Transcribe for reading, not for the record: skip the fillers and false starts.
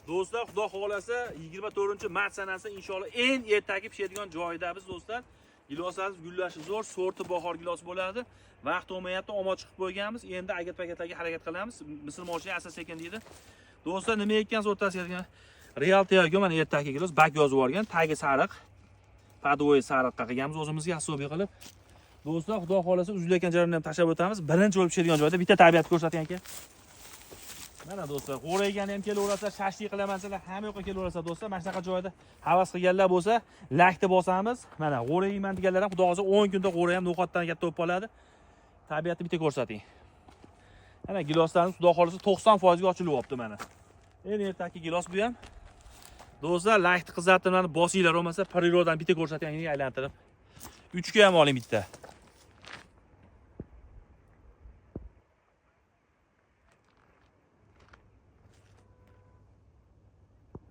Do'stlar, xudo xolasa 24-mart sanasi inshaalloh eng ertaki pishadigan joyidamiz do'stlar. Giloslarimiz gullashi zo'r, sorti bahor gilos bo'ladi. Vaqt olmayapti, omon chiqib qo'yganmiz. Endi agat-pakatlarga harakat qilamiz. Misr moshina asta-sekin deydi. Do'stlar, nima ekkansiz o'rtasiga Real Tiago mana ertaki gilos bak yozib yuborgan, tagi sariq. Padoy sariqqa qilganmiz o'zimizga hisobiy qilib. Do'stlar, xudo xolasa uzilayotgan jarayonni ham tashlab o'tamiz. Birinchi bo'lib pishadigan joyda bitta tabiat ko'rsating aka. Mana do'stlar, qo'raygani ham kelaverasa, shashlik qilamansalar, hamma yoqqa kelaverasa do'stlar, mana shunaqa joyda havas qilganlar bo'lsa, lakni bosamiz. Mana qo'rayman deganlar ham xudo xolasa 10 kunda qo'ray ham no'xatdan katta bo'lib qoladi. Tabiatni bitta ko'rsating. Mana giloslarimiz xudo xolasa 90% ga ochilib olibdi mana. Endi ertaki gilos bu ham. Do'stlar, lakni qizartirib bosinglar, bo'lmasa prirodan bitta ko'rsating, aylantirib. 3 ga ham oling bitta.